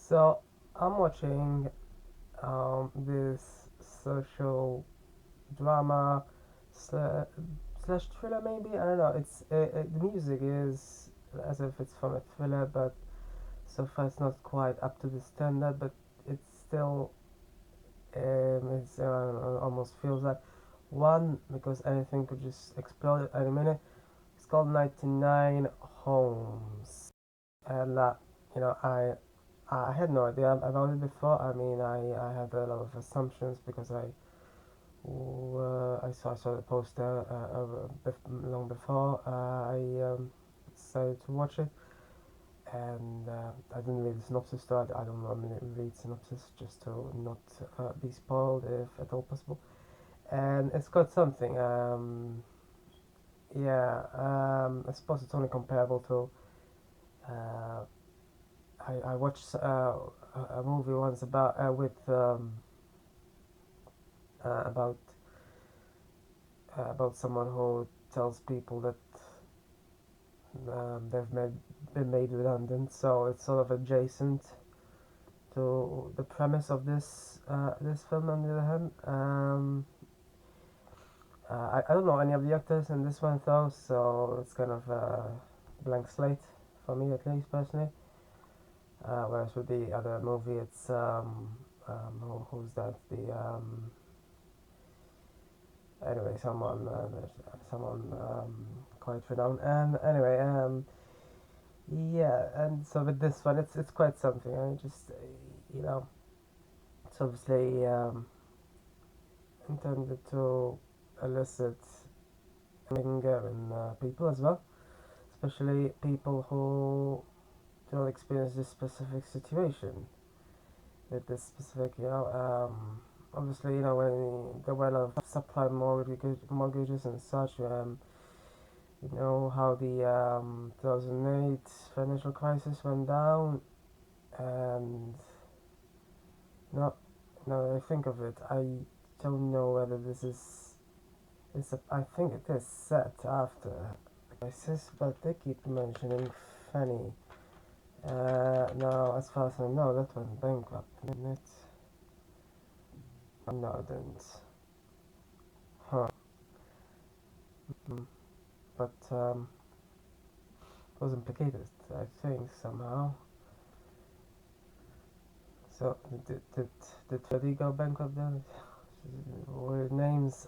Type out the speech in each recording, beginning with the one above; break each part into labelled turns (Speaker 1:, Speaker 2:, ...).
Speaker 1: So I'm watching this social drama sla- slash thriller, maybe. I don't know. The music is as if it's from a thriller, but so far it's not quite up to the standard. But it's still it's almost feels like one because anything could just explode at any minute. It's called 99 Homes, and you know I had no idea about it before. I mean, I had a lot of assumptions because I saw the poster long before I decided to watch it, and I didn't read the synopsis. So I don't normally read synopsis just to not be spoiled if at all possible. And it's got something. I suppose it's only comparable to. Uh, I watched a movie once about with about about someone who tells people that been made redundant. So it's sort of adjacent to the premise of this film. On the other hand, I don't know any of the actors in this one though, so it's kind of a blank slate for me at least personally. Whereas with the other movie, it's who's that? The anyway, someone quite renowned. And anyway, yeah, and so with this one, it's quite something. I just you know, it's obviously intended to elicit anger in people as well, especially people who don't experience this specific situation with this specific, obviously, when there were a lot of subprime mortgages and such, you know how the 2008 financial crisis went down, and no, now I think of it, I don't know whether this is, I think it is set after the crisis, but they keep mentioning Fanny. Now, as far as I know, that went bankrupt, didn't it? No, it didn't. Huh. Mm. But was implicated, I think, somehow. So did Freddy go bankrupt then? Weird names.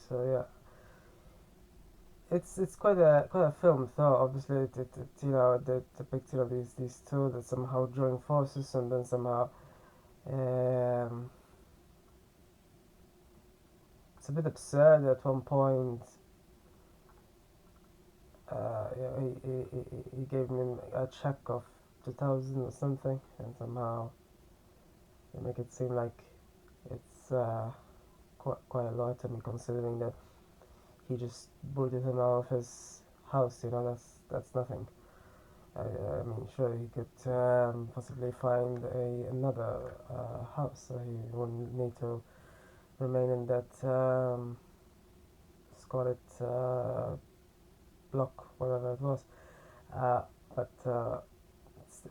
Speaker 1: So yeah, it's quite a film though. Obviously, the depicting of these two that somehow join forces and then somehow um, it's a bit absurd at one point. Yeah, he gave me a check of 2,000 or something, and somehow they make it seem like it's quite a lot. I mean, considering that he just booted him out of his house, that's nothing. I mean, sure he could possibly find another house, so he wouldn't need to remain in that let's call it block, whatever it was. Uh, but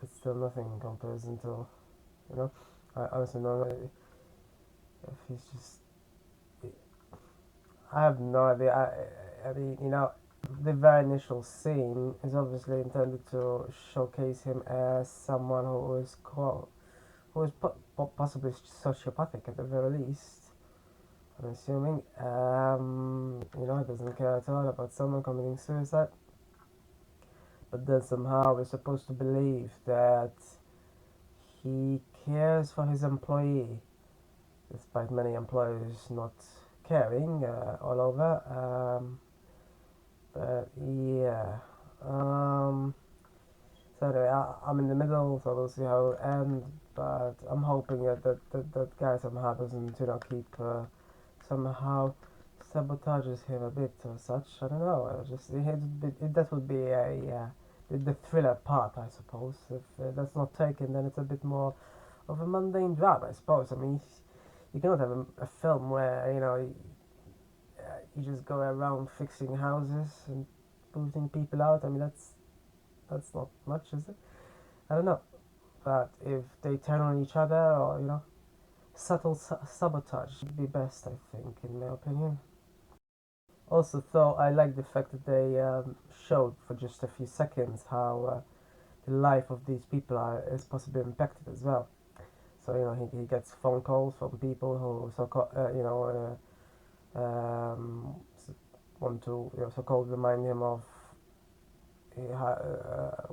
Speaker 1: it's still nothing in comparison to, you know. I honestly don't know if he's just. I have no idea. I mean, the very initial scene is obviously intended to showcase him as someone who is possibly sociopathic at the very least. I'm assuming. Doesn't care at all about someone committing suicide. But then somehow we're supposed to believe that he cares for his employee, despite many employers not caring all over. But yeah. Um, so anyway, I'm in the middle, so we'll see how it ends. But I'm hoping that guy somehow doesn't, keep somehow sabotages him a bit or such. I don't know. That would be the thriller part, I suppose. If that's not taken, then it's a bit more of a mundane drama, I suppose. I mean, you cannot have a film where you just go around fixing houses and booting people out. I mean, That's not much, is it? I don't know. But if they turn on each other, or subtle sabotage would be best, I think, in my opinion. Also, though, I like the fact that they showed for just a few seconds how the life of these people is possibly impacted as well. So he gets phone calls from people who want to so-called remind him of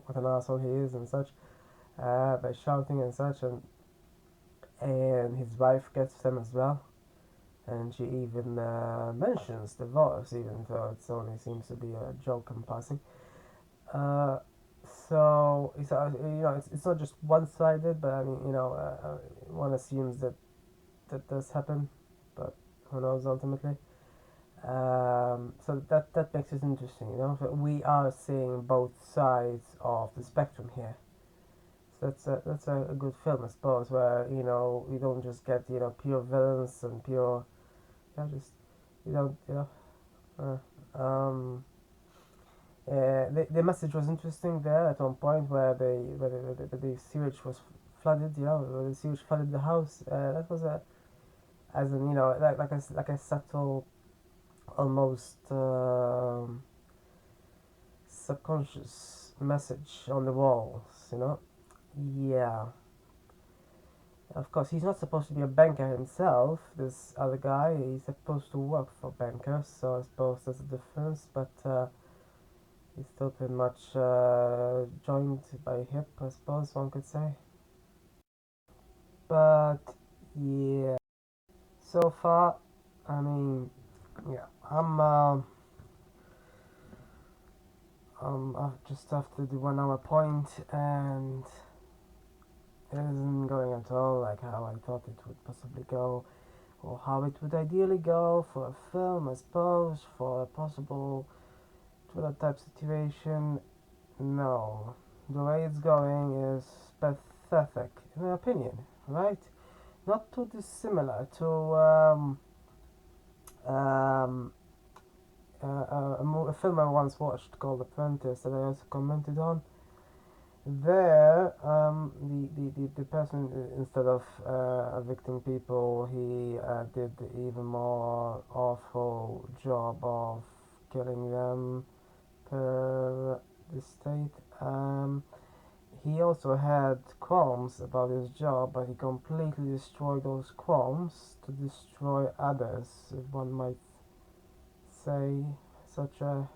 Speaker 1: what an asshole he is and such by shouting and such, and his wife gets them as well, and she even mentions divorce, even though it only seems to be a joke in passing. Uh, so it's not just one-sided, but I mean one assumes that that does happen, but who knows ultimately. So that makes it interesting, that we are seeing both sides of the spectrum here. So that's a good film, I suppose, where you don't just get pure villains and pure just you don't the message was interesting there at one point where the sewage was flooded, where the sewage flooded the house. That was a as in like a subtle, almost subconscious message on the walls. Yeah. Of course, he's not supposed to be a banker himself. This other guy, he's supposed to work for bankers, so I suppose there's a difference. But he's still pretty much joined by hip, I suppose one could say. But yeah, so far, I mean, yeah, I'm just after the 1 hour point, and it isn't going at all like how I thought it would possibly go, or how it would ideally go for a film, I suppose, for a possible thriller type situation. No, the way it's going is pathetic, in my opinion, right? Not too dissimilar to um, a film I once watched called Apprentice that I also commented on. There, the person, instead of evicting people, he did even more awful job of killing them per the state. He also had qualms about his job, but he completely destroyed those qualms to destroy others, if one might say such a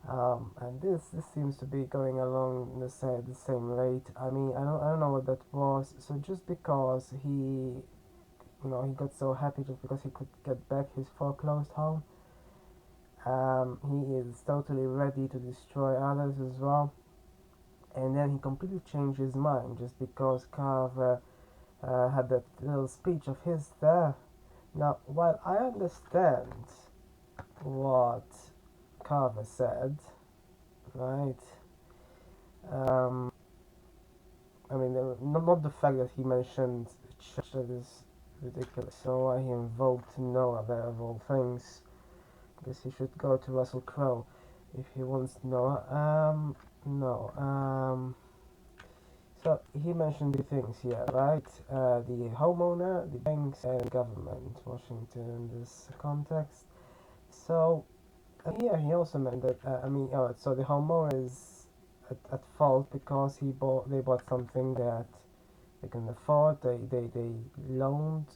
Speaker 1: and this seems to be going along the same rate. I mean, I don't know what that was. So just because he got so happy just because he could get back his foreclosed home, he is totally ready to destroy others as well. And then he completely changed his mind just because Carver had that little speech of his there. Now, while I understand what Carver said, right? Um, I mean, not the fact that he mentioned church, that is ridiculous. So why he invoked Noah there of all things? Guess he should go to Russell Crowe if he wants Noah. No. So he mentioned the things here, right? The homeowner, the banks, and government, Washington in this context. So here he also meant that so the homeowner is at fault because they bought something that they can afford. They loaned.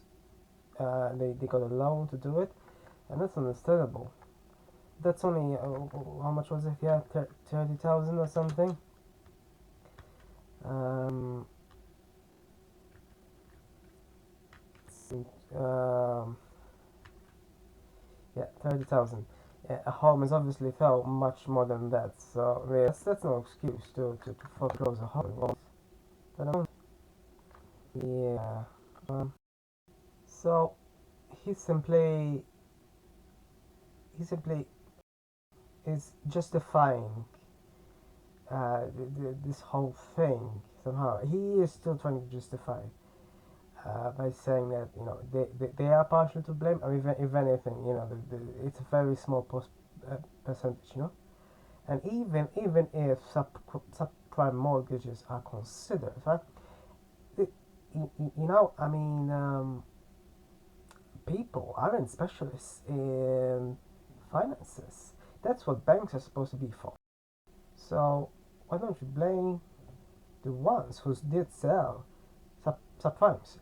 Speaker 1: They got a loan to do it, and that's understandable. That's only how much was it? Yeah, 30,000 or something. Um, um, yeah, 30,000. A home is obviously felt much more than that, so I mean, that's no excuse to foreclose a home. But yeah. Um, so he simply he simply is justifying this whole thing somehow. He is still trying to justify by saying that they are partially to blame. I mean, if anything, it's a very small percentage, And even if subprime mortgages are considered, right? It, I mean, people aren't specialists in finances. That's what banks are supposed to be for. So why don't you blame the ones who did sell subprimes?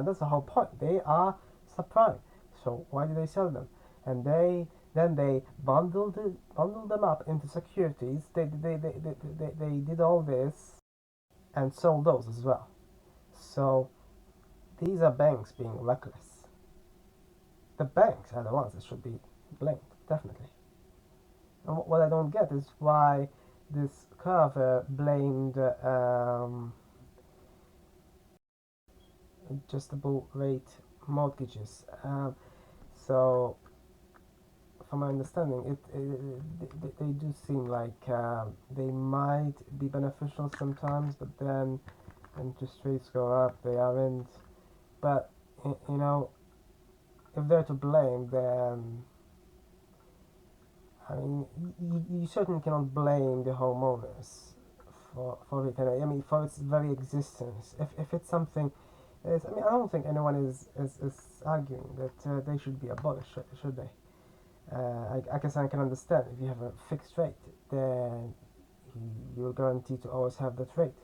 Speaker 1: That's the whole point. They are subprime. So why do they sell them? And they bundled them up into securities. They did all this and sold those as well. So these are banks being reckless. The banks are the ones that should be blamed, definitely. And what I don't get is why this Carver blamed adjustable rate mortgages. So, from my understanding, they do seem like they might be beneficial sometimes, but then interest rates go up, they aren't. But you know, if they're to blame, then I mean, you certainly cannot blame the homeowners for it. I mean, for its very existence. If it's something, I mean, I don't think anyone is arguing that they should be abolished, should they? I guess I can understand if you have a fixed rate, then you're guaranteed to always have that rate.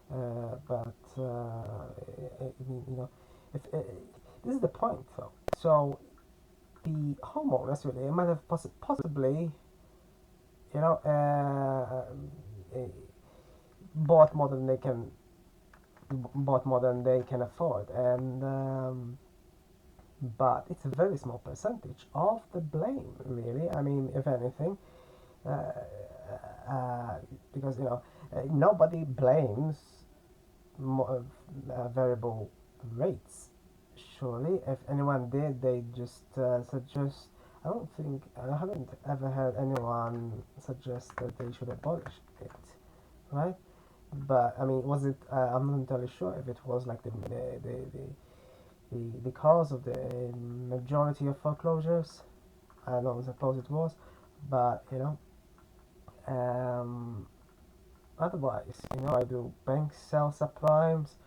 Speaker 1: But you know, if this is the point, though. So the homeowners really might have possibly, you know, bought more than they can bought more than they can afford, and but it's a very small percentage of the blame, really. I mean, if anything, uh, uh, because nobody blames variable rates. Surely, if anyone did, they just suggest. I haven't ever heard anyone suggest that they should abolish it, right? But I mean, was it? I'm not entirely sure if it was like the cause of the majority of foreclosures. I don't suppose it was, but um, otherwise, why do banks sell subprimes?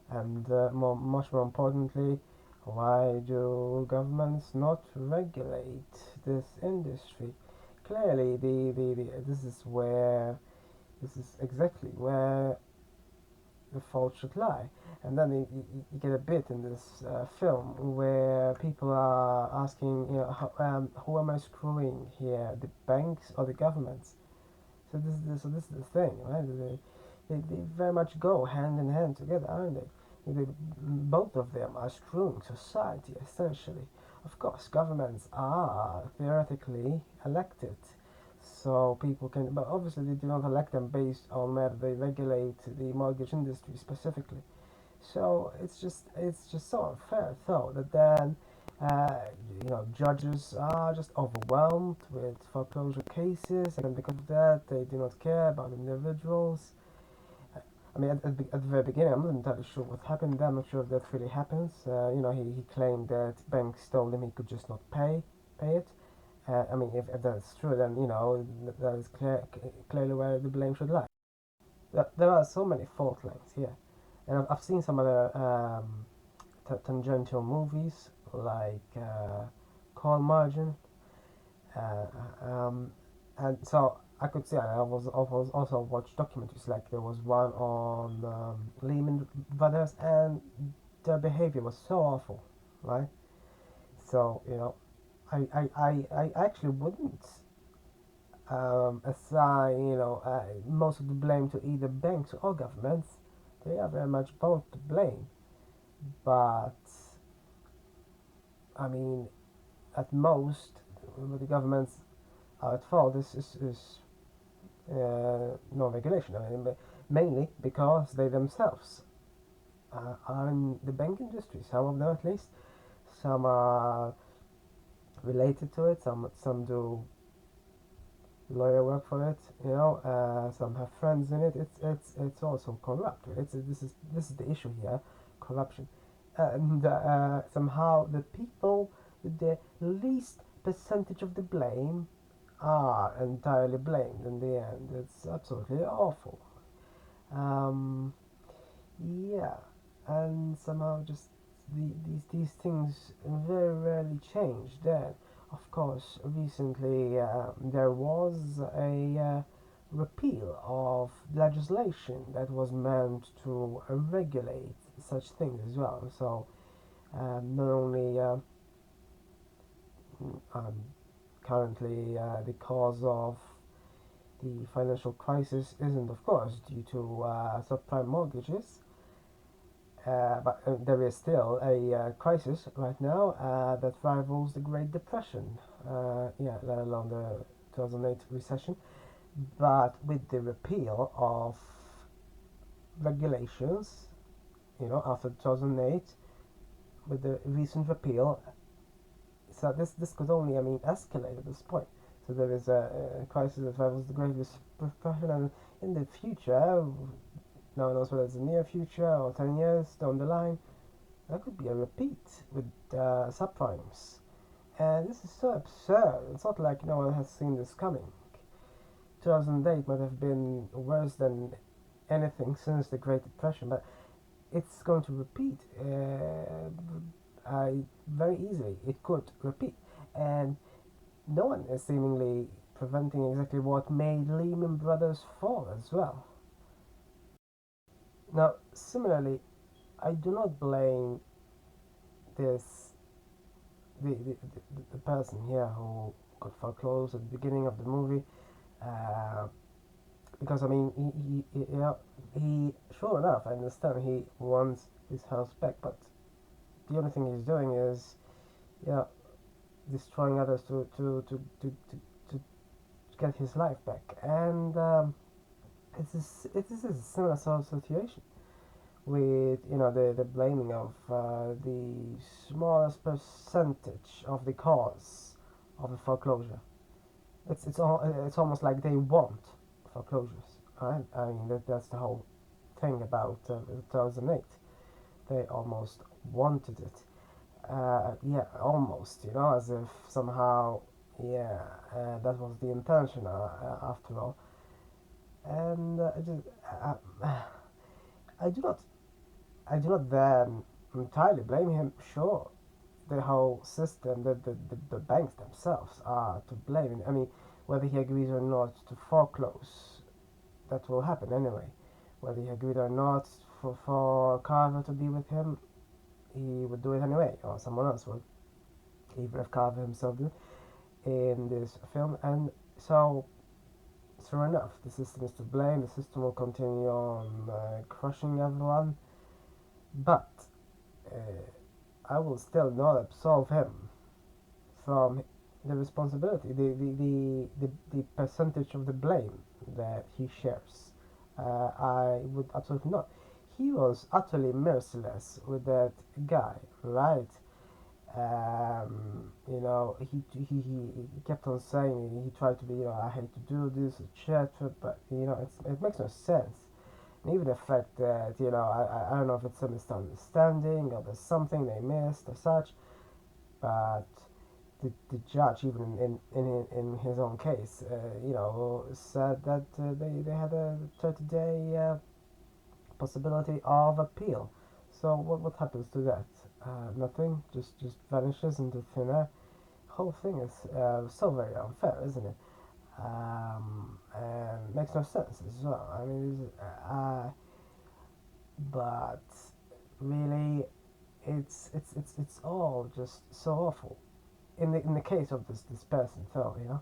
Speaker 1: And much more importantly, why do governments not regulate this industry? Clearly, this is exactly where the fault should lie. And then you get a bit in this film where people are asking, who am I screwing here, the banks or the governments? So this is the thing, right? They very much go hand in hand together, aren't both of them are screwing society essentially. Of course, governments are theoretically elected, so people can, but obviously they do not elect them based on whether they regulate the mortgage industry specifically. So it's just so unfair, though, that then uh, judges are just overwhelmed with foreclosure cases, and because of that, they do not care about individuals. I mean, at the very beginning, I'm not entirely sure what happened. I'm not sure if that really happens. He claimed that banks told him he could just not pay it. I mean, if that's true, then that is clearly where the blame should lie. There are so many fault lines here, and I've seen some other tangential movies like Call Margin, uh, um, and so I could say I was also watched documentaries like there was one on Lehman Brothers, and their behavior was so awful, right? So I actually wouldn't assign most of the blame to either banks or governments. They are very much both to blame, but I mean at most the governments are at fault is no regulation. I mean, mainly because they themselves are in the bank industry. Some of them, at least. Some are related to it. Some do lawyer work for it. Some have friends in it. It's also corrupt. This is the issue here, corruption, and somehow the people with the least percentage of the blame are entirely blamed in the end. It's absolutely awful. Um, yeah, and somehow just these things very rarely change. Then, of course, recently there was a repeal of legislation that was meant to regulate such things as well. So not only um, currently the cause of the financial crisis isn't, of course, due to subprime mortgages, but there is still a crisis right now that rivals the Great Depression, yeah, let alone the 2008 recession. But with the repeal of regulations, after 2008, with the recent repeal, so this could only, escalate at this point. So there is a crisis that rivals the Great Depression, and in the future, no one knows whether it's the near future or 10 years down the line, that could be a repeat with subprimes. And this is so absurd. It's not like no one has seen this coming. 2008 might have been worse than anything since the Great Depression, but it's going to repeat very easily. It could repeat. And no one is seemingly preventing exactly what made Lehman Brothers fall as well. Now, similarly, I do not blame this the person here who got foreclosed at the beginning of the movie, uh, because he sure enough, I understand he wants his house back, but the only thing he's doing is, yeah, destroying others to get his life back, and it is a similar sort of situation with the blaming of the smallest percentage of the cause of the foreclosure. It's almost like they want foreclosures, right? I mean that's the whole thing about 2008. They almost wanted it. Yeah, almost. As if somehow, yeah, that was the intention after all. And I do not, I do not then entirely blame him. Sure, the whole system, the banks themselves are to blame. I mean, whether he agrees or not to foreclose, that will happen anyway. Whether he agreed or not for Carver to be with him, he would do it anyway, or someone else would, even if Carver himself did in this film. And so, sure enough, the system is to blame. The system will continue on crushing everyone, but uh, I will still not absolve him from the responsibility, the percentage of the blame that he shares. I would absolutely not. He was utterly merciless with that guy, right? He kept on saying he tried to be, I hate to do this, etc. But it makes no sense. And even the fact that I don't know if it's a misunderstanding or there's something they missed or such, but the judge, even in his own case, said that they had a 30-day possibility of appeal. So what happens to that? Nothing. Just vanishes into thin air. Whole thing is so very unfair, isn't it? And makes no sense as well. I mean, but really, it's all just so awful. In the case of this person, though,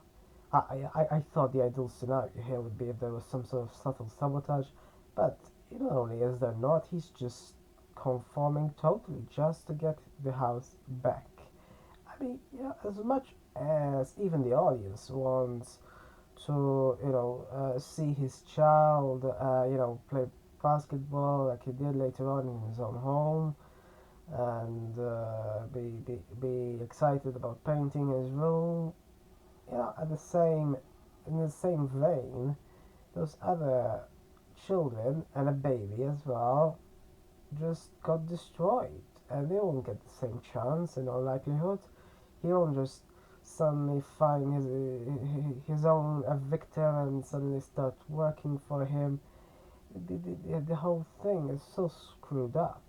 Speaker 1: I thought the ideal scenario here would be if there was some sort of subtle sabotage, but not only is there not, he's just conforming totally just to get the house back. I mean, as much as even the audience wants to, see his child, play basketball like he did later on in his own home, and be excited about painting his room. At the same in the same vein, those other children and a baby as well just got destroyed, and they won't get the same chance in all likelihood. He won't just suddenly find his own a victor and suddenly start working for him. The whole thing is so screwed up,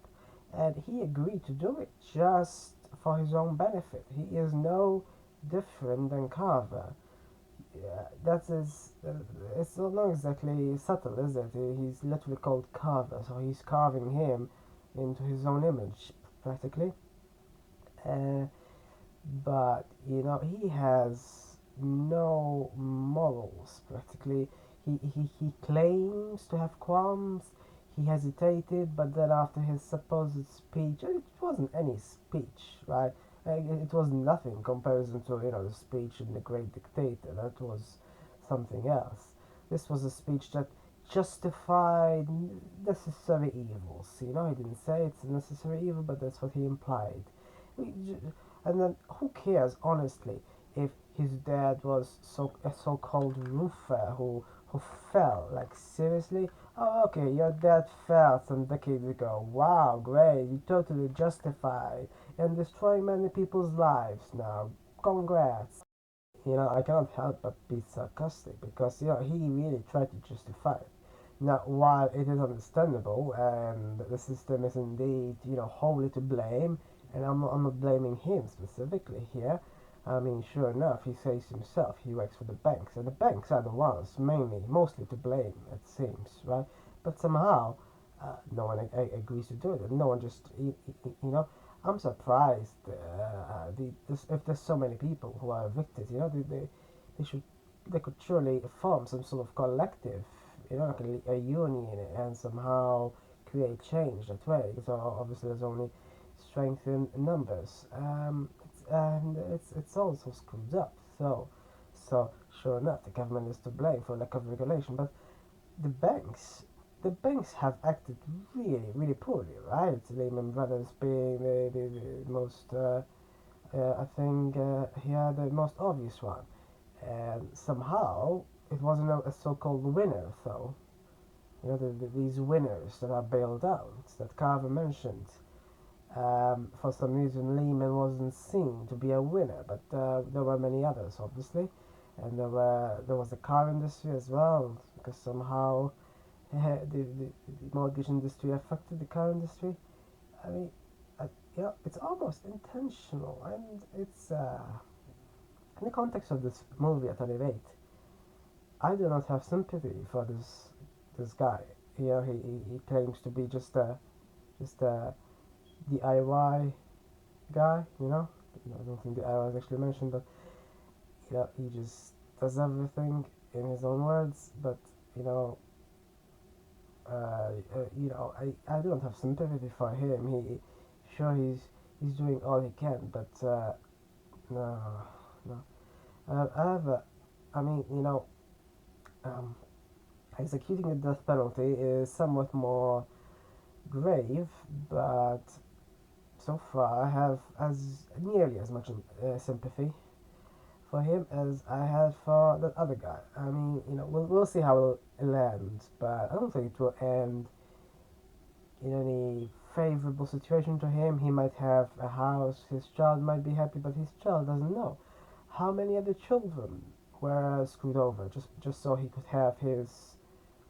Speaker 1: and he agreed to do it just for his own benefit. He is no different than Carver. Yeah, that is. It's not exactly subtle, is it? He's literally called Carver, so he's carving him into his own image, practically. Uh, but he has no morals practically. He claims to have qualms. He hesitated, but then after his supposed speech, it wasn't any speech, right? It was nothing in comparison to the speech in the Great Dictator. That was something else. This was a speech that justified necessary evils. He didn't say it's a necessary evil, but that's what he implied. And then who cares, honestly, if his dad was a so-called roofer who fell? Like seriously? Oh, okay, your dad fell some decades ago. Wow, great, you totally justified and destroying many people's lives now. Congrats. I cannot help but be sarcastic because he really tried to justify it. Now, while it is understandable and the system is indeed wholly to blame, and I'm not blaming him specifically here. I mean, sure enough, he says himself he works for the banks, and the banks are the ones mostly to blame, it seems, right? But somehow, no one agrees to do it, and no one just, I'm surprised if there's so many people who are evicted. They should they could surely form some sort of collective, like a union, and somehow create change that way. Because obviously there's only strength in numbers, and it's also screwed up. So sure enough, the government is to blame for lack of regulation, but the banks the banks have acted really, really poorly, right? Lehman Brothers being the most, I think, here the most obvious one. And somehow it wasn't a so-called winner, though. These winners that are bailed out, that Carver mentioned. For some reason, Lehman wasn't seen to be a winner, but there were many others, obviously, and there was the car industry as well, because somehow the mortgage industry affected the car industry. I mean, it's almost intentional, and it's in the context of this movie at any rate. I do not have sympathy for this guy. He claims to be just a DIY guy. I don't think the DIY is actually mentioned, but he just does everything in his own words. But you know, I don't have sympathy for him. Sure he's doing all he can, but no, no. However, I mean, um, executing the death penalty is somewhat more grave, but so far I have as nearly as much sympathy for him as I had for that other guy. I mean, we'll see how it lands, but I don't think it will end in any favorable situation to him. He might have a house, his child might be happy, but his child doesn't know. How many other children were screwed over just so he could have his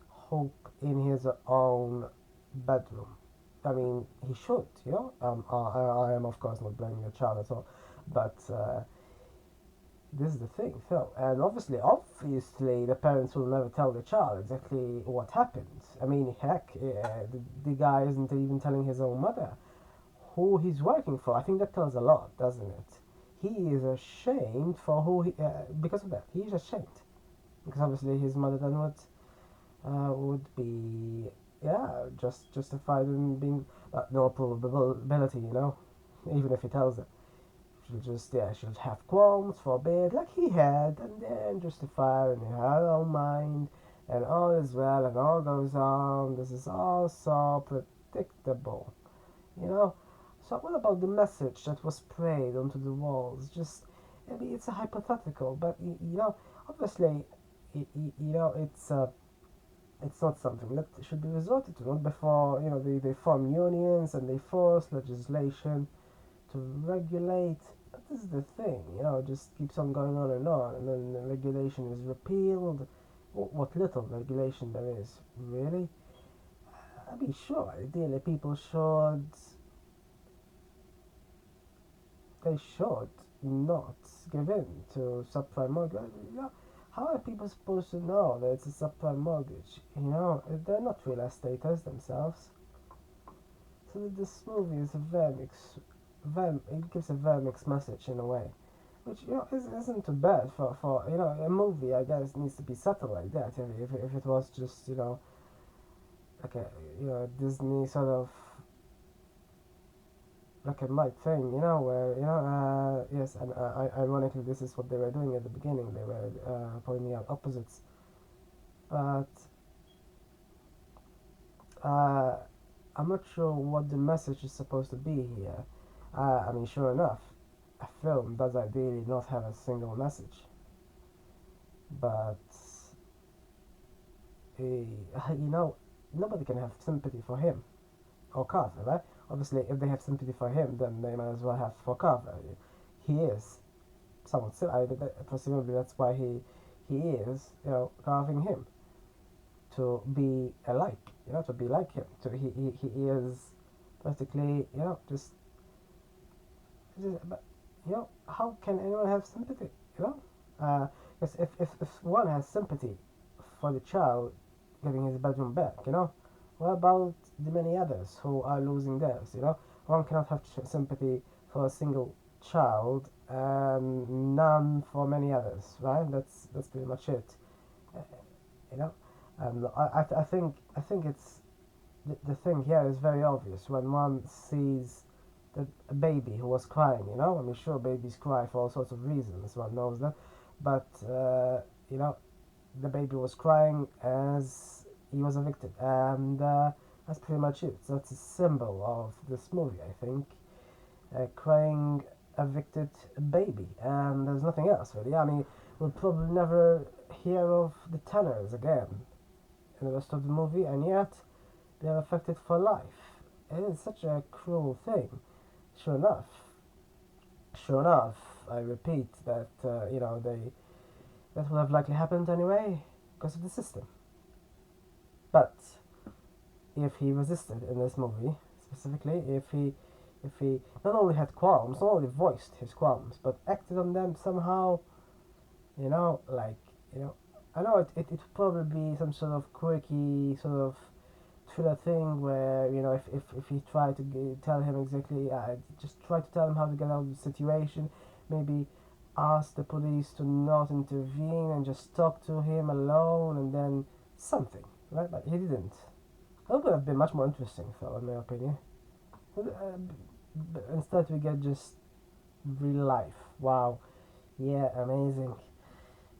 Speaker 1: hope in his own bedroom? I mean, he should, I am of course not blaming the child at all, but this is the thing, Phil. And obviously, the parents will never tell the child exactly what happened. I mean, heck, the guy isn't even telling his own mother who he's working for. I think that tells a lot, doesn't it? He is ashamed for because of that. He's ashamed because obviously his mother then would be, yeah, just justified in being no probability, even if he tells her. She'll have qualms for a bit, like he had, and then justify in her own mind, and all is well, and all goes on. This is all so predictable, you know. So what about the message that was sprayed onto the walls? I mean, it's a hypothetical, but obviously, it's not something that should be resorted to. Not before they form unions and they force legislation to regulate this is the thing, it just keeps on going on, and then the regulation is repealed. What little regulation there is, really. I mean, sure, ideally people should not give in to subprime mortgage. How are people supposed to know that it's a subprime mortgage? They're not real estaters themselves. So this movie is a it gives a very mixed message in a way, which isn't too bad for a movie. I guess needs to be subtle like that. If it was just like a Disney sort of black and white thing, where yes, and ironically, this is what they were doing at the beginning. They were pointing out opposites, but uh, I'm not sure what the message is supposed to be here. I mean, sure enough, a film does ideally not have a single message, but nobody can have sympathy for him or Carver, right? Obviously, if they have sympathy for him, then they might as well have for Carver. He is somewhat silly. Presumably, that's why he is, carving him to be alike, to be like him. So he is practically, but how can anyone have sympathy? Because if one has sympathy for the child getting his bedroom back, what about the many others who are losing theirs? One cannot have sympathy for a single child and none for many others, right? That's pretty much it. Uh, you know, and I think it's the thing here is very obvious when one sees a baby who was crying. I mean, sure, babies cry for all sorts of reasons. One knows that, but you know, the baby was crying as he was evicted, and that's pretty much it. So that's a symbol of this movie, I think. A crying evicted baby, and there's nothing else really. I mean, we'll probably never hear of the tenors again in the rest of the movie, and yet they're affected for life. It is such a cruel thing. Sure enough, sure enough, I repeat that that would have likely happened anyway because of the system. But if he resisted in this movie, specifically, if he not only had qualms, not only voiced his qualms, but acted on them somehow, like I know it would probably be some sort of quirky sort of thriller thing where if he tried to tell him exactly, just try to tell him how to get out of the situation, maybe ask the police to not intervene and just talk to him alone and then something, right? But he didn't. That would have been much more interesting, though, in my opinion. Instead, we get just real life. Wow, yeah, amazing.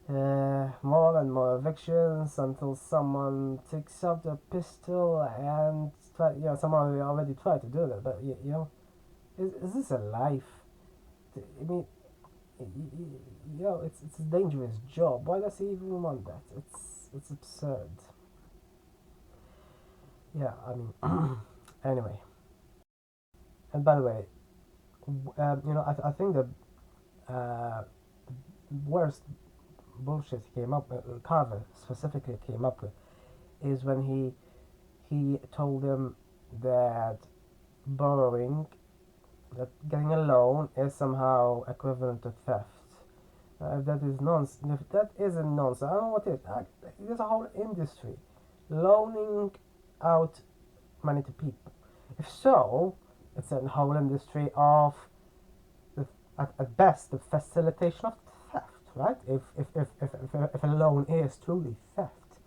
Speaker 1: More and more evictions until someone takes out a pistol and someone already tried to do that. But is this a life? I mean, it's a dangerous job. Why does he even want that? It's absurd. Yeah, I mean, anyway. And by the way, I think the uh, worst bullshit he came up, Carver specifically came up with, is when he told him that borrowing, that getting a loan is somehow equivalent to theft. That is nonsense. If that isn't nonsense, I don't know what is. There's a whole industry loaning out money to people. If so, it's a whole industry of the, at best the facilitation of theft, right? If a loan is truly theft,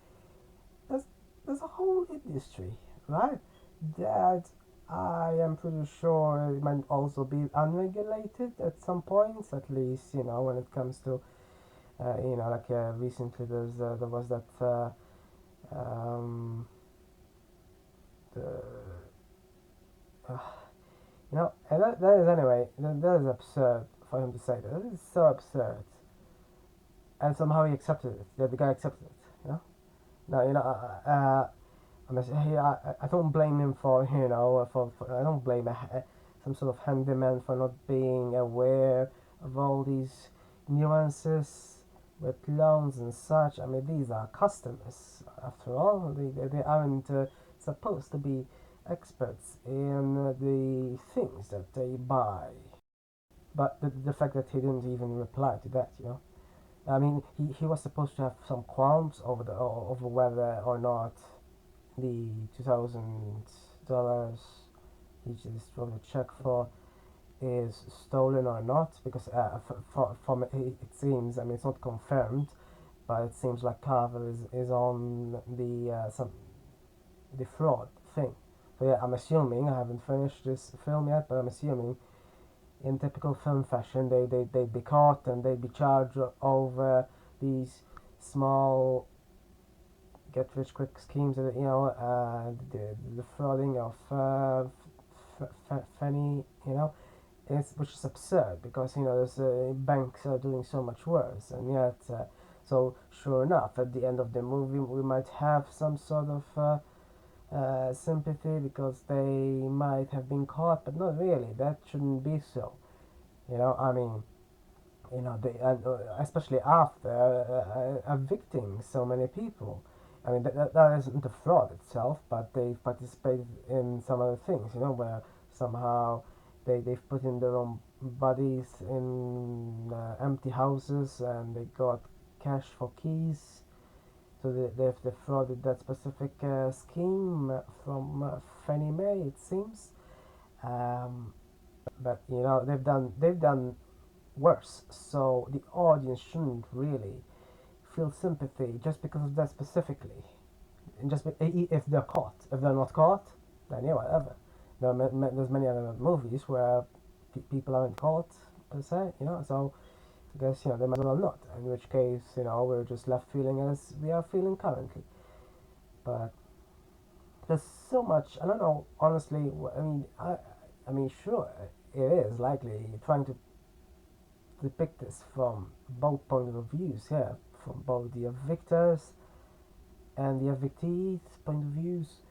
Speaker 1: there's there's a whole industry, right? That I am pretty sure it might also be unregulated at some points, at least when it comes to like recently there was that um, the uh, and that is anyway that is absurd for him to say that. That is so absurd, and somehow he accepted it. The guy accepted it. No, I don't blame him for I don't blame some sort of handyman for not being aware of all these nuances with loans and such. I mean, these are customers after all. They aren't supposed to be experts in the things that they buy. But the fact that he didn't even reply to that, you know. I mean, he was supposed to have some qualms over whether or not the $2,000 he just wrote a check for is stolen or not, because from it seems, I mean, it's not confirmed, but it seems like Carver is on the fraud thing. So yeah, I'm assuming, I haven't finished this film yet, but I'm assuming in typical film fashion they'd be caught and they'd be charged over these small get rich quick schemes, you know, the frauding of Fanny, you know, which is absurd because you know there's banks are doing so much worse, and yet so sure enough at the end of the movie we might have some sort of sympathy because they might have been caught, but not really. That shouldn't be so. You know, I mean, you know, especially after evicting so many people. I mean, that isn't a fraud itself, but they participated in some other things, you know, where somehow they've put in their own bodies in empty houses and they got cash for keys. So they've defrauded that specific scheme from Fannie Mae, it seems. Um, but you know they've done worse. So the audience shouldn't really feel sympathy just because of that specifically. And just if they're caught, if they're not caught, then yeah, whatever. There's many other movies where people aren't caught per se, you know. So I guess you know they might as well not. In which case, you know, we're just left feeling as we are feeling currently. But there's so much. I don't know. Honestly, I mean, sure, it is likely trying to depict this from both points of views here, from both the victors and the evictees' point of views.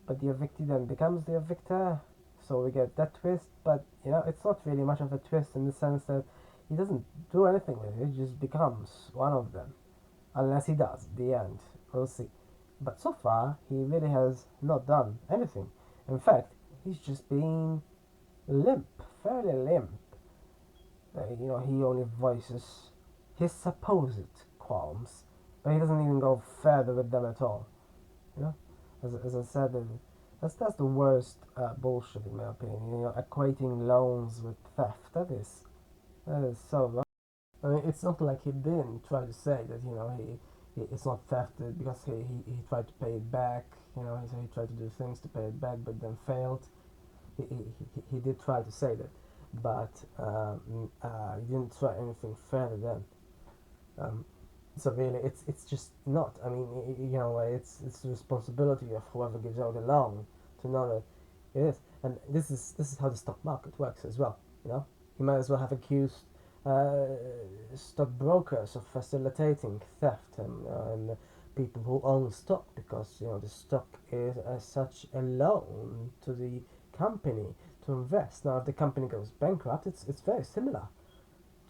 Speaker 1: But the evictee then becomes the victor, so we get that twist. But you know, it's not really much of a twist in the sense that he doesn't do anything with it; he just becomes one of them, unless he does. The end, we'll see. But so far, he really has not done anything. In fact, he's just being limp, fairly limp. You know, he only voices his supposed qualms, but he doesn't even go further with them at all. You know, as I said, that's the worst bullshit in my opinion. You know, equating loans with theft. That is so wrong. I mean, it's not like he didn't try to say that you know he it's not theft because he tried to pay it back. You know, he tried to do things to pay it back, but then failed. He did try to say that, but he didn't try anything further then. Um, so really, it's just not. I mean, you know, it's the responsibility of whoever gives out the loan to know that it is. And this is how the stock market works as well. You know, you might as well have accused uh, stockbrokers of facilitating theft and people who own stock because you know the stock is as such a loan to the company to invest. Now, if the company goes bankrupt, it's very similar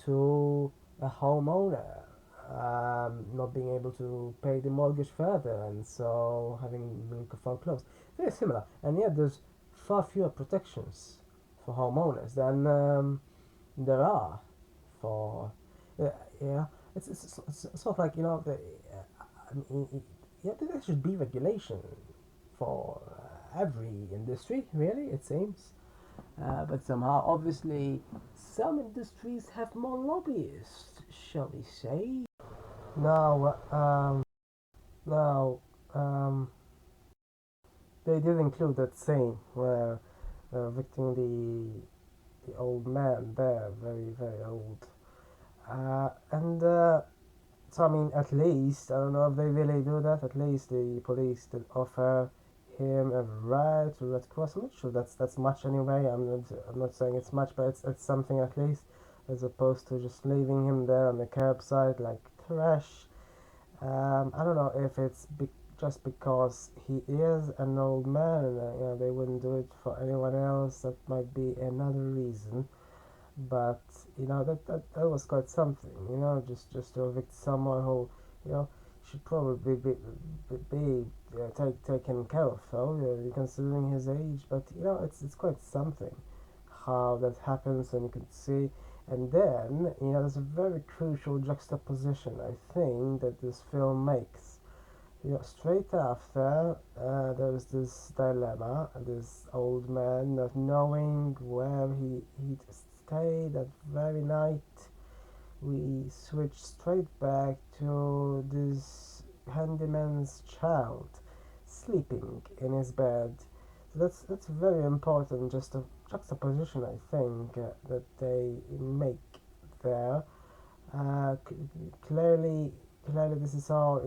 Speaker 1: to a homeowner not being able to pay the mortgage further and so having been foreclosed. Very similar, and yet there's far fewer protections for homeowners than there are for uh, yeah. It's sort of like you know I mean, yeah, there should be regulation for every industry, really. It seems. But somehow, obviously, some industries have more lobbyists, shall we say? Now, now, um, they did include that scene where evicting the old man there, very very old, and so I mean, at least I don't know if they really do that. At least the police did offer him a ride to Red Cross. I'm not sure that's much anyway. I'm not saying it's much, but it's something at least, as opposed to just leaving him there on the curbside like trash. I don't know if it's just because he is an old man. They wouldn't do it for anyone else. That might be another reason. But that was quite something. Just to evict someone who should probably taken care of, though, considering his age. But it's quite something how that happens, and you can see. And then there's a very crucial juxtaposition, I think, that this film makes. Straight after, there's this dilemma, this old man not knowing where he'd stay that very night. We switch straight back to this handyman's child sleeping in his bed. So that's very important, just a juxtaposition, I think, that they make there. Uh, c- clearly, clearly, this is all,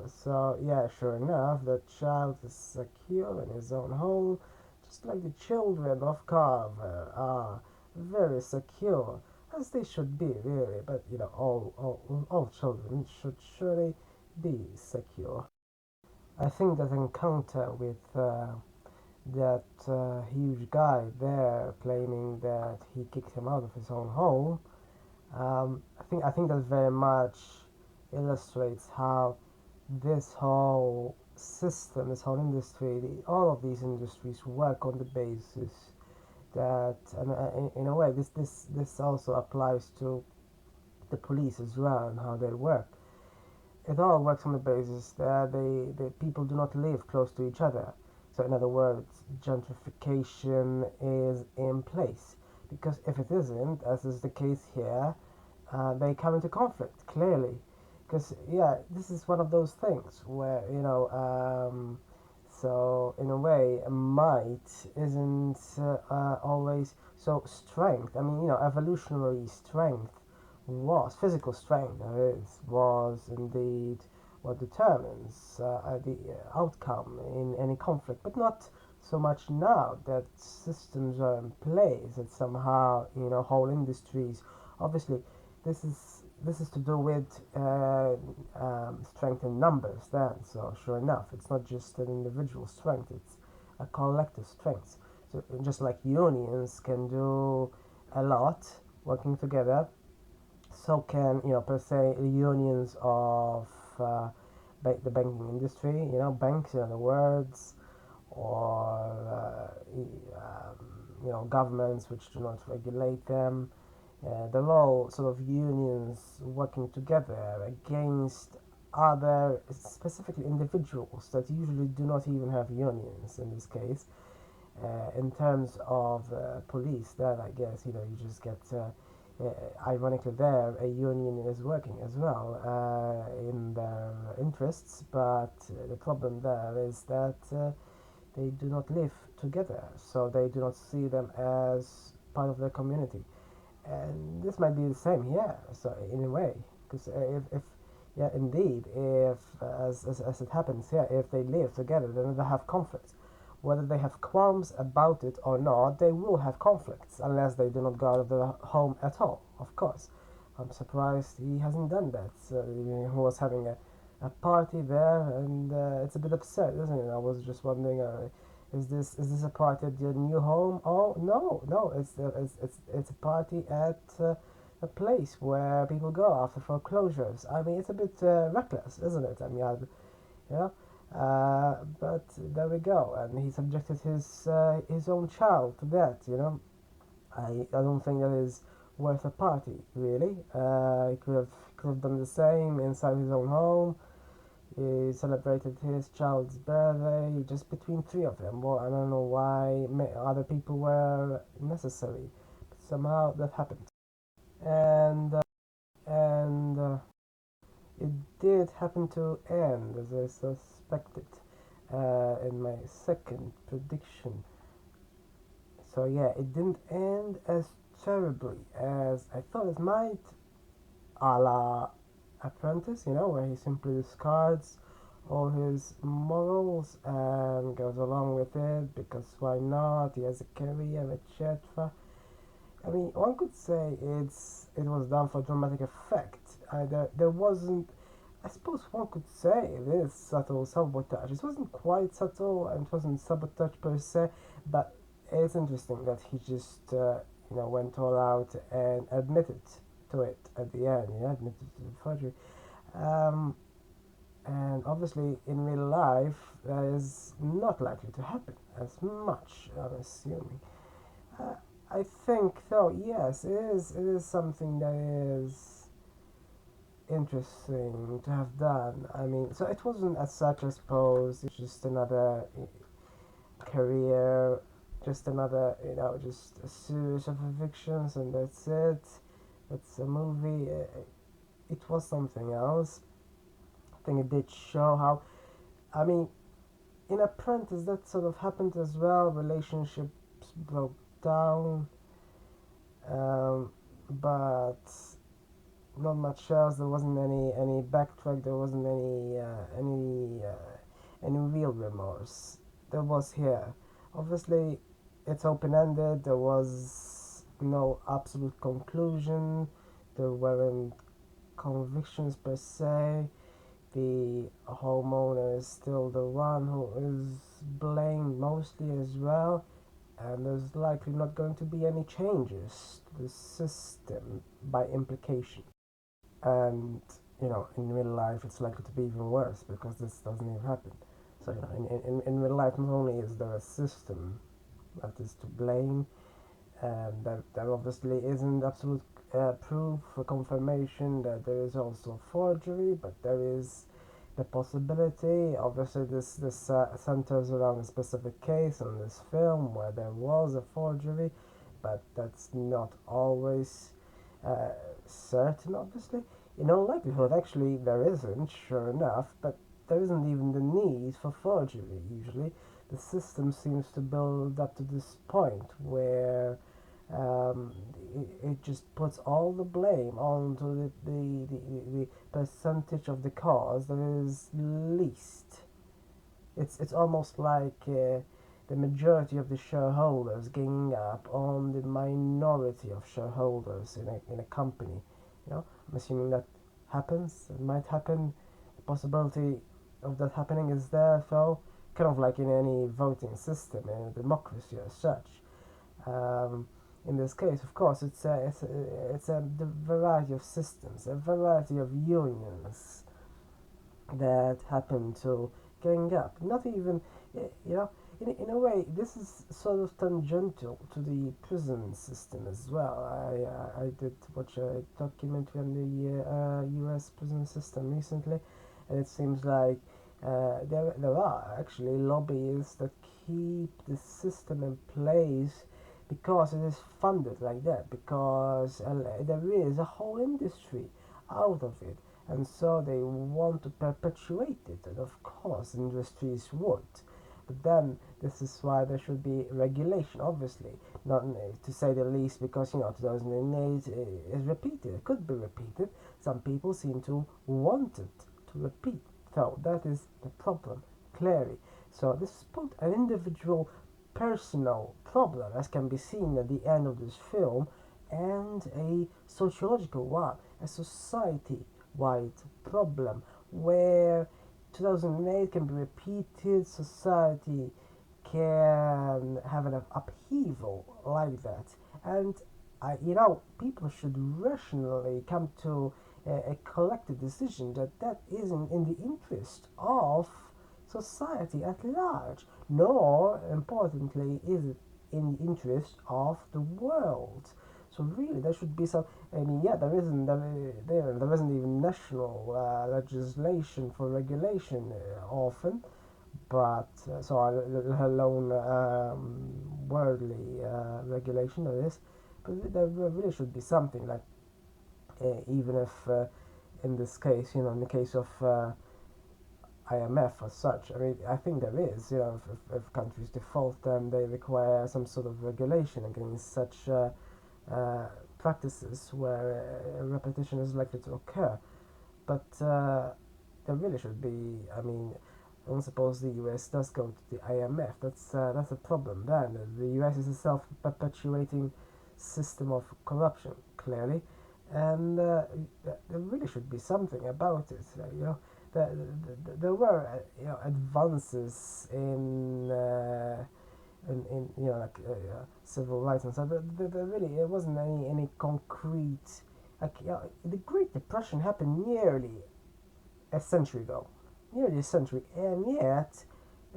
Speaker 1: So yeah, sure enough, the child is secure in his own home, just like the children of Carver are very secure, as they should be, really. But all children should surely be secure. I think that encounter with that huge guy there claiming that he kicked him out of his own home. I think that very much illustrates how this whole system, this whole industry, all of these industries work on the basis that, and in a way, this also applies to the police as well and how they work. It all works on the basis that the people do not live close to each other. So, in other words, gentrification is in place. Because if it isn't, as is the case here, they come into conflict clearly. Because yeah, this is one of those things where so in a way, might isn't always so strength. I mean, evolutionary strength was physical strength. That is was indeed what determines the outcome in any conflict, but not so much now that systems are in place that somehow whole industries. Obviously, this is to do with strength in numbers then. So sure enough, it's not just an individual strength, it's a collective strength. So just like unions can do a lot working together, so can per se unions of the banking industry, banks, in other words, or governments which do not regulate them. They're all sort of unions working together against other, specifically individuals that usually do not even have unions in this case. In terms of police, then I guess you just get. Ironically, there a union is working as well in their interests, but the problem there is that they do not live together, so they do not see them as part of their community. And this might be the same here, so in a way, because if yeah, indeed, if as it happens here, if they live together, then they have conflicts. Whether they have qualms about it or not, they will have conflicts unless they do not go out of the home at all. Of course, I'm surprised he hasn't done that. So, he was having a party there, and it's a bit absurd, isn't it? I was just wondering, is this a party at your new home? Oh no, no, it's a party at a place where people go after foreclosures. I mean, it's a bit reckless, isn't it? I mean, yeah. But there we go, and he subjected his own child to that. I don't think that is worth a party, really. He could have done the same inside his own home. He celebrated his child's birthday just between three of them. Well, I don't know why other people were necessary, but somehow that happened. And it did happen to end as I suspected in my second prediction. So yeah, it didn't end as terribly as I thought it might, a la Apprentice, where he simply discards all his morals and goes along with it because why not? He has a career, etc. I mean, one could say it was done for dramatic effect. There wasn't. I suppose one could say it is subtle sabotage. It wasn't quite subtle and it wasn't sabotage per se, but it's interesting that he just went all out and admitted to it at the end. He admitted to the forgery. Um, and obviously, in real life, that is not likely to happen as much. I'm assuming. Uh, I think, though, yes, it is. It is something that is interesting to have done. I mean, so it wasn't as such, I suppose. It's just another career, just another, just a series of evictions, and that's it. That's a movie. It was something else. I think it did show how. I mean, in Apprentice, that sort of happened as well. Relationships broke down, but not much else. There wasn't any backtrack. There wasn't any real remorse. There was here. Obviously, it's open ended. There was no absolute conclusion. There weren't convictions per se. The homeowner is still the one who is blamed mostly as well, and there's likely not going to be any changes to the system by implication. And in real life, it's likely to be even worse because this doesn't even happen. So in real life, not only is there a system that is to blame, and that there obviously isn't absolute proof or confirmation that there is also forgery, but there is the possibility. Obviously, this centers around a specific case in this film where there was a forgery, but that's not always uh, certain. Obviously, in all likelihood, actually, there isn't. Sure enough, but there isn't even the need for forgery. Usually, the system seems to build up to this point where um, it just puts all the blame onto the percentage of the cause that is least. It's almost like the majority of the shareholders ganging up on the minority of shareholders in a company. I'm assuming that happens. It might happen. The possibility of that happening is there, so kind of like in any voting system in a democracy as such. Um, in this case, of course, it's a variety of systems, a variety of unions that happen to gang up. Not even, in a way, this is sort of tangential to the prison system as well. I did watch a documentary on the U.S. prison system recently, and it seems like there are actually lobbies that keep the system in place because it is funded like that, because there is a whole industry out of it, and so they want to perpetuate it, and of course industries would. But then this is why there should be regulation, obviously, not to say the least, because 2008 is repeated. It could be repeated. Some people seem to want it to repeat, so that is the problem, clearly. So this is both an individual personal problem, as can be seen at the end of this film, and a sociological one, a society wide problem where 2008 can be repeated, society can have an upheaval like that. And people should rationally come to a collective decision that that isn't in the interest of society at large, nor, importantly, is it in the interest of the world. So really, there should be some. I mean, yeah, there isn't even national legislation for regulation often, but let alone worldly regulation there is. But there really should be something like, even if in this case, in the case of IMF as such. I mean, I think there is. If countries default, then they require some sort of regulation against such uh, practices where repetition is likely to occur. But there really should be. I mean, I don't suppose the US does go to the IMF. That's a problem. Then the US is a self-perpetuating system of corruption, clearly, and there really should be something about it. There were advances in civil rights and stuff, but there really it wasn't any concrete. The Great Depression happened nearly a century ago, nearly a century, and yet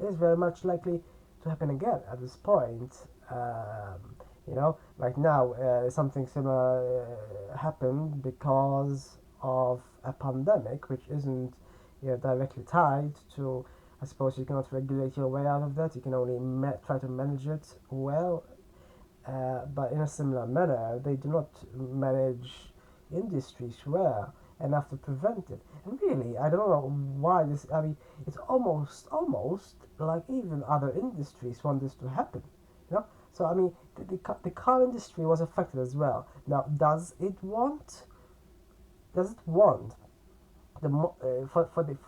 Speaker 1: it is very much likely to happen again at this point. Like now, something similar happened because of a pandemic, which isn't directly tied to. I suppose you cannot regulate your way out of that. You can only try to manage it well, but in a similar manner, they do not manage industries well enough to prevent it. And really, I don't know why this. I mean, it's almost like even other industries want this to happen. You know. So I mean, the car industry was affected as well. Now, Does it want for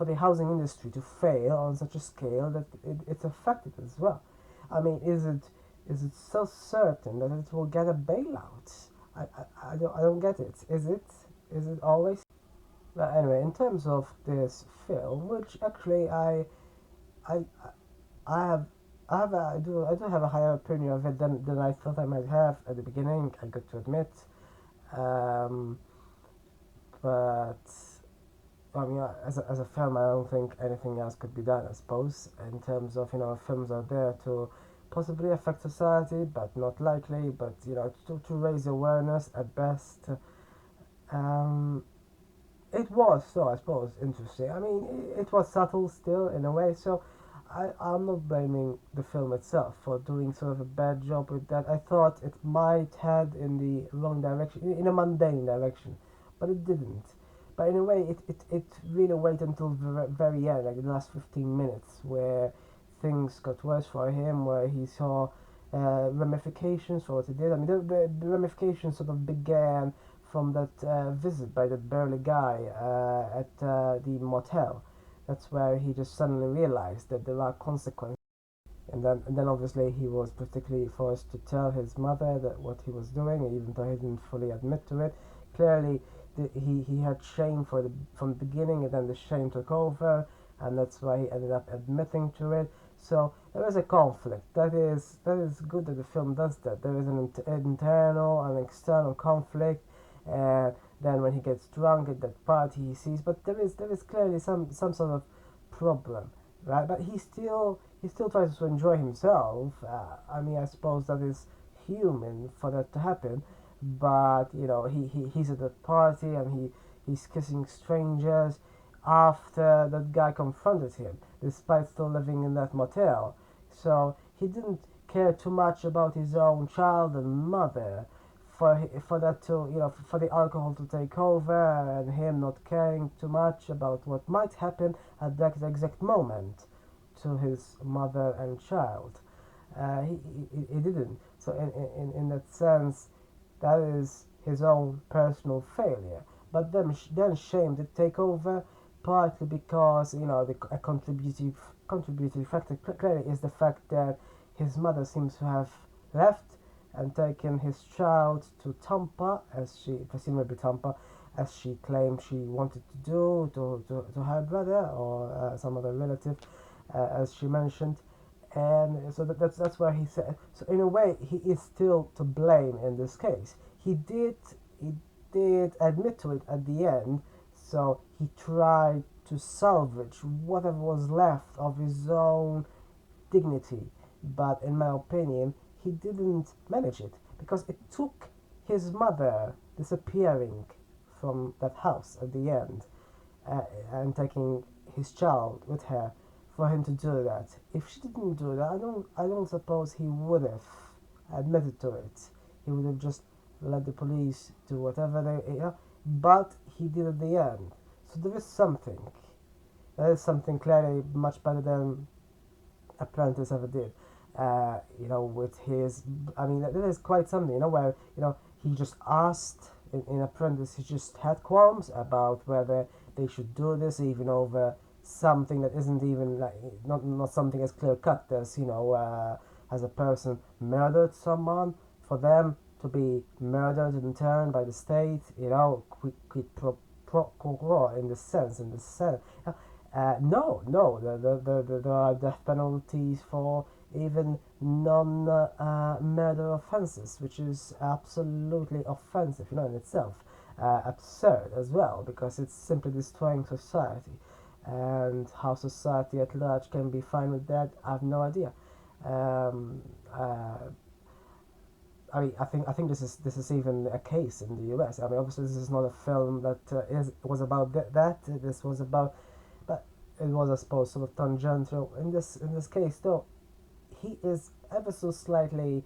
Speaker 1: the housing industry to fail on such a scale that it's affected as well? I mean, is it so certain that it will get a bailout? I don't get it. Is it always? But anyway, in terms of this film, which actually I I have I do have a higher opinion of it than I thought I might have at the beginning. I got to admit, um, but I mean, as a film, I don't think anything else could be done. I suppose in terms of films are there to possibly affect society, but not likely. But to raise awareness at best. Um, it was so I suppose interesting. I mean, it was subtle still in a way. So I'm not blaming the film itself for doing sort of a bad job with that. I thought it might head in the wrong direction, in a mundane direction, but it didn't. But in a way, it really waited until the very end, like the last 15 minutes, where things got worse for him, where he saw ramifications for what he did. I mean, the ramifications sort of began from that visit by that burly guy at the motel. That's where he just suddenly realized that there are consequences. And then obviously he was particularly forced to tell his mother that what he was doing, even though he didn't fully admit to it. Clearly, he had shame from the beginning, and then the shame took over, and that's why he ended up admitting to it. So there is a conflict. That is good that the film does that. There is an internal and external conflict, and then when he gets drunk at that party, he sees. But there is clearly some sort of problem, right? But he still tries to enjoy himself. I mean, I suppose that is human for that to happen. But he's at that party and he's kissing strangers after that guy confronted him, despite still living in that motel. So he didn't care too much about his own child and mother. For that to for the alcohol to take over and him not caring too much about what might happen at that exact moment to his mother and child. He didn't. So in that sense, that is his own personal failure. But then shame did take over, partly because a contributing factor clearly is the fact that his mother seems to have left and taken his child to Tampa, presumably Tampa, as she claimed she wanted to do to her brother or some other relative, as she mentioned. And so that's where he said. So in a way, he is still to blame in this case. He did admit to it at the end. So he tried to salvage whatever was left of his own dignity. But in my opinion, he didn't manage it because it took his mother disappearing from that house at the end and taking his child with her for him to do that. If she didn't do that, I don't suppose he would have admitted to it. He would have just let the police do whatever but he did at the end. So there is something. There is something clearly much better than Apprentice ever did. With his, I mean, that is quite something. Where he just asked in Apprentice, he just had qualms about whether they should do this, even over something that isn't even like not something as clear cut as as a person murdered someone. For them to be murdered in turn by the state, quid pro quo in the sense. No, there are death penalties for even non-murder offenses, which is absolutely offensive, in itself. Absurd as well, because it's simply destroying society. And how society at large can be fine with that, I have no idea. Um, uh, I think this is even a case in the U.S. I mean, obviously, this is not a film that was about that. This was about, but it was, I suppose, sort of tangential. In this case, though, he is ever so slightly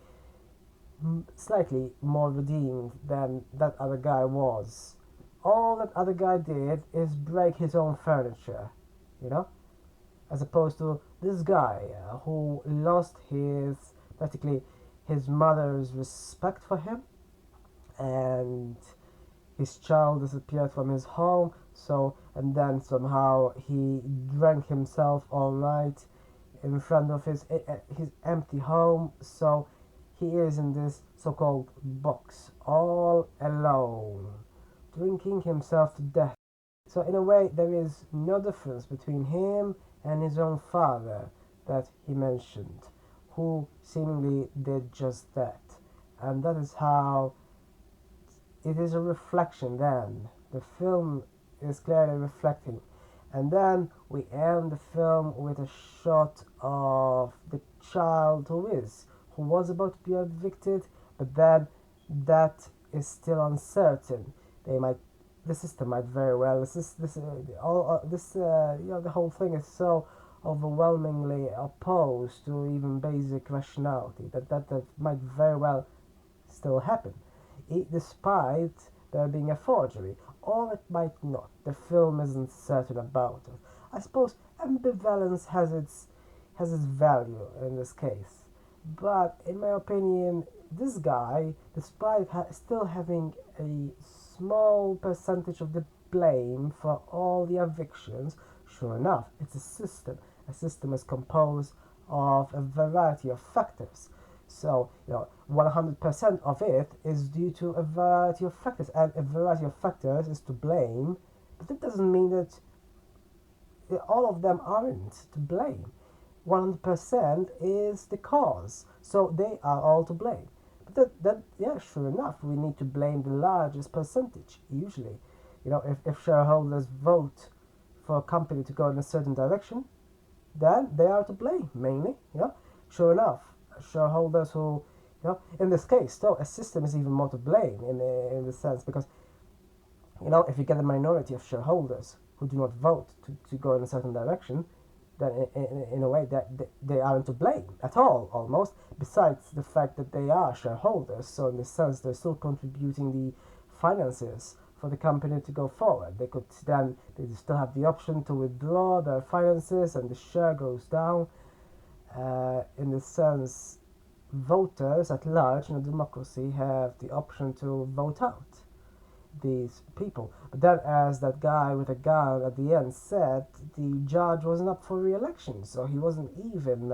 Speaker 1: more redeemed than that other guy was. All that other guy did is break his own furniture, you know, as opposed to this guy who lost his practically his mother's respect for him, and his child disappeared from his home. So, and then somehow he drank himself all night in front of his empty home. So he is in this so-called box all alone, drinking himself to death. So in a way, there is no difference between him and his own father that he mentioned, who seemingly did just that. And that is how it is a reflection then. The film is clearly reflecting. And then we end the film with a shot of the child who was about to be evicted, but then that is still uncertain. They might, the system might very well. The whole thing is so overwhelmingly opposed to even basic rationality that might very well still happen, despite there being a forgery, or it might not. The film isn't certain about it. I suppose ambivalence has its value in this case, but in my opinion, this guy, despite still having a small percentage of the blame for all the evictions, sure enough, it's a system. A system is composed of a variety of factors. So, 100% of it is due to a variety of factors, and a variety of factors is to blame, but that doesn't mean that all of them aren't to blame. 100% is the cause, so they are all to blame. But yeah, sure enough, we need to blame the largest percentage, usually. If shareholders vote for a company to go in a certain direction, then they are to blame, mainly. Sure enough, shareholders who, in this case, though, a system is even more to blame in the sense because, if you get a minority of shareholders who do not vote to go in a certain direction, then in a way that they aren't to blame at all, almost, besides the fact that they are shareholders. So in this sense, they're still contributing the finances for the company to go forward. They still have the option to withdraw their finances and the share goes down. In this sense, voters at large in a democracy have the option to vote out these people. But then, as that guy with a gun at the end said, the judge wasn't up for re-election, so he wasn't even.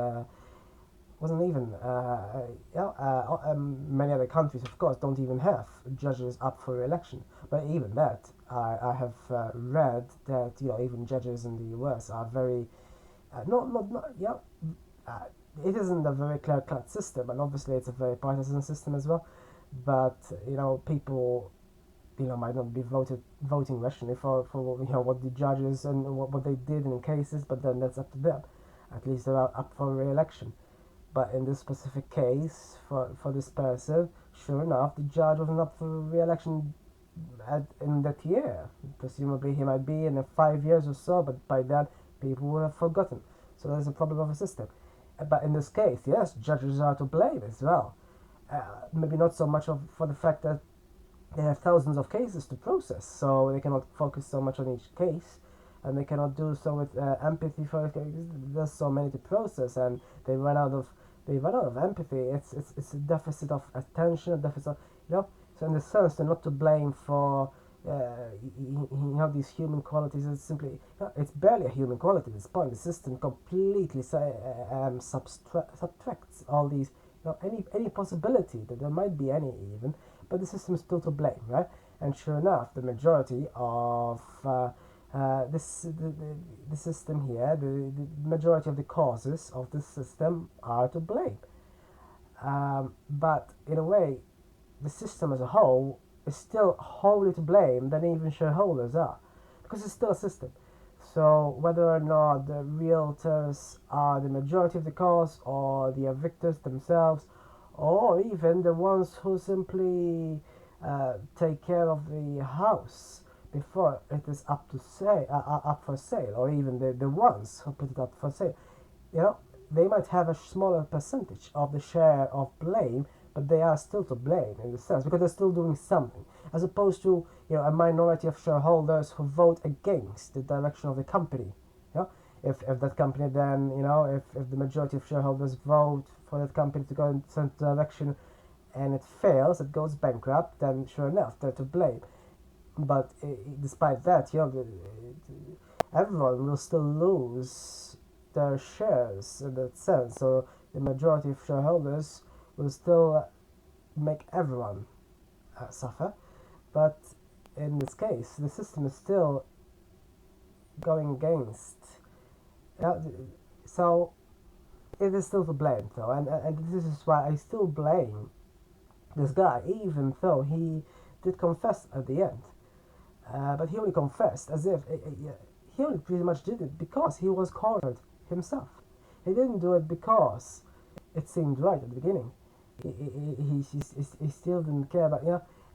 Speaker 1: Many other countries, of course, don't even have judges up for re-election. But even that, I have read that even judges in the U.S. are very not yeah. Uh, it isn't a very clear-cut system, and obviously it's a very partisan system as well. But people might not be voting rationally for what the judges and what they did in cases, but then that's up to them. At least they're up for re-election. But in this specific case, for this person, sure enough, the judge wasn't up for re-election in that year. Presumably, he might be in 5 years or so, but by then, people will have forgotten. So there's a problem of a system. But in this case, yes, judges are to blame as well. Maybe not so much for the fact that they have thousands of cases to process, so they cannot focus so much on each case, and they cannot do so with empathy for it. There's so many to process, and they run out of empathy. It's a deficit of attention, a deficit of, So in the sense, they're not to blame for these human qualities. It's simply it's barely a human quality at this point. The system completely subtracts all these any possibility that there might be any even, but the system is still to blame, right? And sure enough, the majority of the system here, the majority of the causes of the system are to blame. But in a way, the system as a whole is still wholly to blame than even shareholders are, because it's still a system. So whether or not the realtors are the majority of the cause, or the victors themselves, or even the ones who simply take care of the house before it is up to say up for sale, or even the ones who put it up for sale, you know, they might have a smaller percentage of the share of blame, but they are still to blame in the sense, because they're still doing something, as opposed to, a minority of shareholders who vote against the direction of the company. You know, if that company then, if the majority of shareholders vote for that company to go in some direction, and it fails, it goes bankrupt, then sure enough they're to blame. But despite that, everyone will still lose their shares in that sense. So the majority of shareholders will still make everyone suffer. But in this case, the system is still going against. Yeah, so it is still to blame, though, and this is why I still blame this guy, even though he did confess at the end. But he only confessed as if he only pretty much did it because he was cornered himself. He didn't do it because it seemed right at the beginning. He still didn't care about,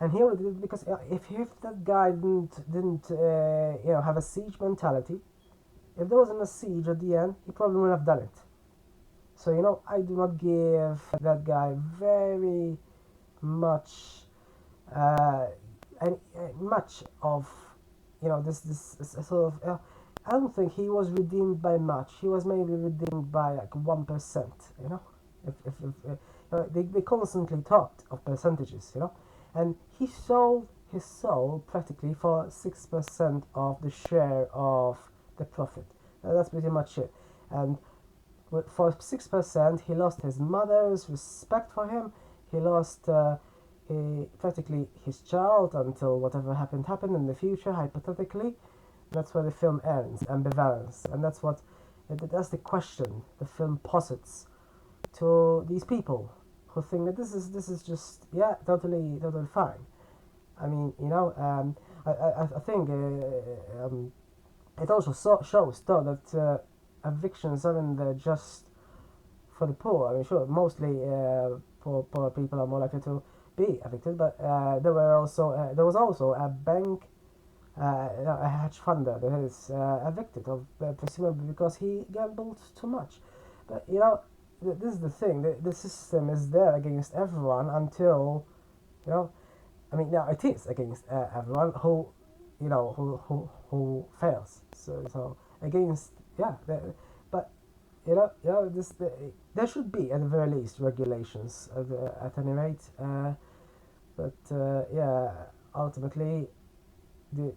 Speaker 1: and he only did it because if that guy didn't have a siege mentality, if there wasn't a siege at the end, he probably wouldn't have done it. So I do not give that guy very much uh, and much of this sort of I don't think he was redeemed by much. He was maybe redeemed by like 1%. If they constantly talked of percentages, and he sold his soul practically for 6% of the share of the profit. That's pretty much it. And for 6%, he lost his mother's respect for him. He lost practically his child until whatever happened in the future, hypothetically. That's where the film ends, ambivalence, and that's the question the film posits to these people who think that this is just totally fine. I mean, I think it also shows though that evictions aren't just for the poor. I mean, sure, mostly poor people are more likely to be evicted, but there was also a bank, a hedge funder that is evicted, of presumably because he gambled too much. But this is the thing: the system is there against everyone until you know. I mean, now it is against everyone who fails. So against but there should be at the very least regulations at any rate. But ultimately, the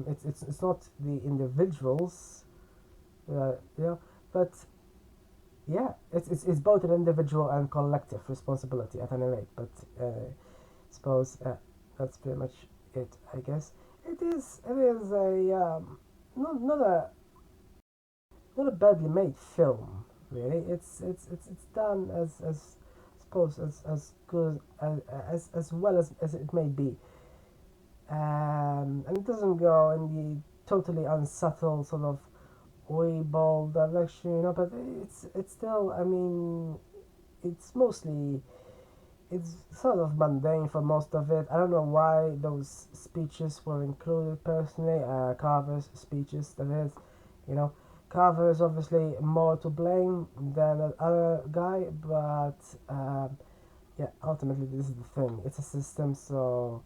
Speaker 1: it's not the individuals, but it's both an individual and collective responsibility at any rate. But suppose that's pretty much it, I guess. It is a not a badly made film, really. It's done as suppose as good as well as it may be, and it doesn't go in the totally unsubtle sort of ball direction, but it's still, I mean, it's mostly, it's sort of mundane for most of it. I don't know why those speeches were included personally, Carver's speeches, that is, you know. Carver is obviously more to blame than the other guy, but ultimately this is the thing. It's a system, so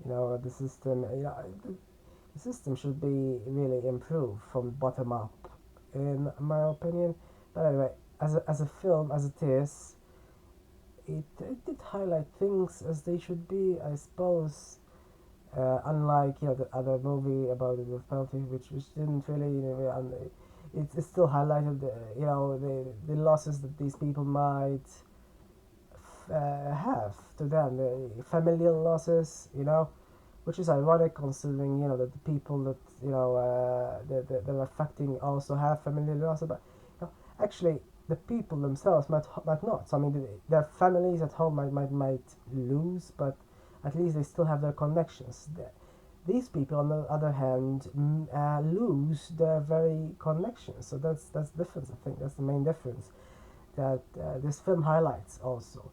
Speaker 1: the system should be really improved from bottom up, in my opinion. But anyway, as a film as it is, it did highlight things as they should be, I suppose. Unlike the other movie about the death penalty, which didn't really, it still highlighted the losses that these people might have to them, familial losses, which is ironic considering that the people that that they're affecting also have familial losses, but actually the people themselves might not. So I mean, their families at home might lose, but at least they still have their connections. These people, on the other hand, lose their very connections. So that's the difference. I think that's the main difference that this film highlights also.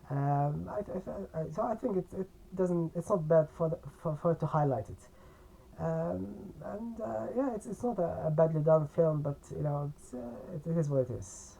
Speaker 1: So I think it doesn't. It's not bad for it to highlight it. And yeah, it's not a badly done film, but it is what it is.